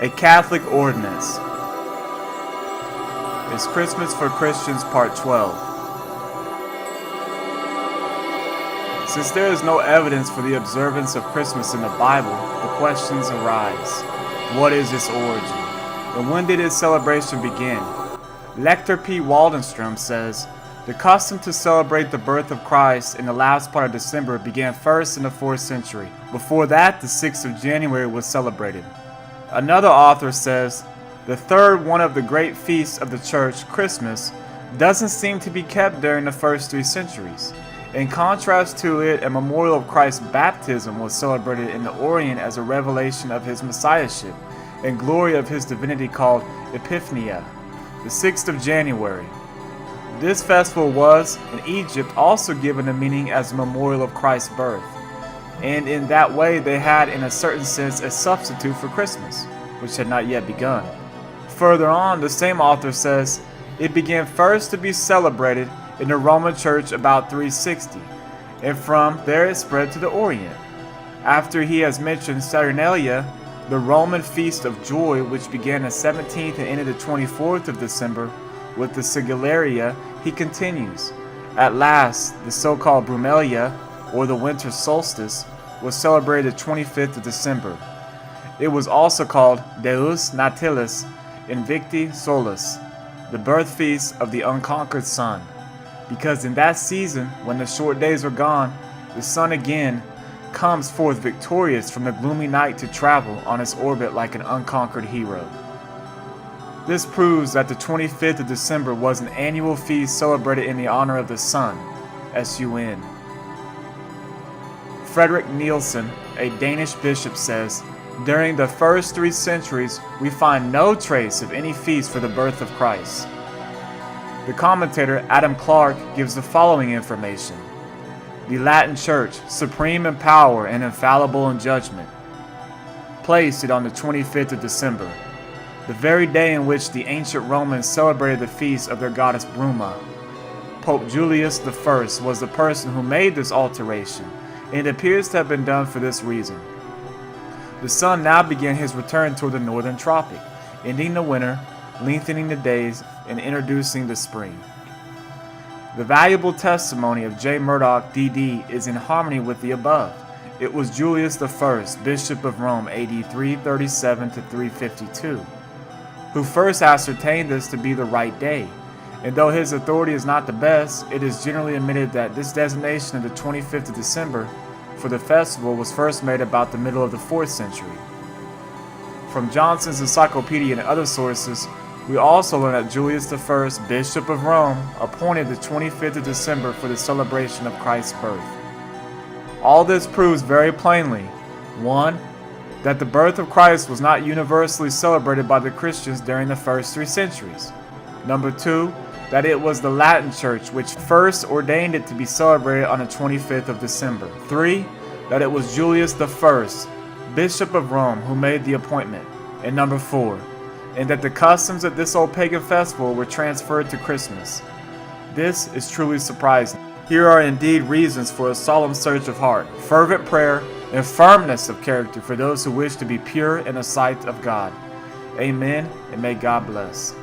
A Catholic Ordinance. Is Christmas for Christians Part 12. Since there is no evidence for the observance of Christmas in the Bible, the questions arise. What is its origin? And when did its celebration begin? Lector P. Waldenstrom says, the custom to celebrate the birth of Christ in the last part of December began first in the 4th century. Before that, the 6th of January was celebrated. Another author says, the third one of the great feasts of the Church, Christmas, doesn't seem to be kept during the first 3 centuries. In contrast to it, a memorial of Christ's baptism was celebrated in the Orient as a revelation of his messiahship and glory of his divinity called Epiphania, the 6th of January. This festival was, in Egypt, also given a meaning as a memorial of Christ's birth, and in that way they had in a certain sense a substitute for Christmas, which had not yet begun. Further on, the same author says, it began first to be celebrated in the Roman Church about 360, and from there it spread to the Orient. After he has mentioned Saturnalia, the Roman Feast of Joy, which began the 17th and ended the 24th of December, with the Sigillaria, he continues, at last, the so-called Brumalia, or the winter solstice, was celebrated the 25th of December. It was also called Deus Natalis Invicti Solis, the birth feast of the unconquered sun, because in that season, when the short days are gone, the sun again comes forth victorious from the gloomy night to travel on its orbit like an unconquered hero. This proves that the 25th of December was an annual feast celebrated in the honor of the sun, S-U-N. Frederick Nielsen, a Danish bishop, says, during the first 3 centuries, we find no trace of any feast for the birth of Christ. The commentator Adam Clarke gives the following information. The Latin Church, supreme in power and infallible in judgment, placed it on the 25th of December, the very day in which the ancient Romans celebrated the feast of their goddess Bruma. Pope Julius I was the person who made this alteration, and it appears to have been done for this reason. The sun now began his return toward the northern tropic, ending the winter, lengthening the days, and introducing the spring. The valuable testimony of J. Murdoch, D.D., is in harmony with the above. It was Julius I, Bishop of Rome, AD 337 to 352, who first ascertained this to be the right day, and though his authority is not the best, it is generally admitted that this designation of the 25th of December for the festival was first made about the middle of the 4th century. From Johnson's Encyclopedia and other sources, we also learn that Julius I, Bishop of Rome, appointed the 25th of December for the celebration of Christ's birth. All this proves very plainly, 1. That the birth of Christ was not universally celebrated by the Christians during the first 3 centuries. 2. That it was the Latin Church which first ordained it to be celebrated on the 25th of December. 3. That it was Julius I, Bishop of Rome, who made the appointment. And 4. And that the customs of this old pagan festival were transferred to Christmas. This is truly surprising. Here are indeed reasons for a solemn search of heart, fervent prayer, and firmness of character for those who wish to be pure in the sight of God. Amen, and may God bless.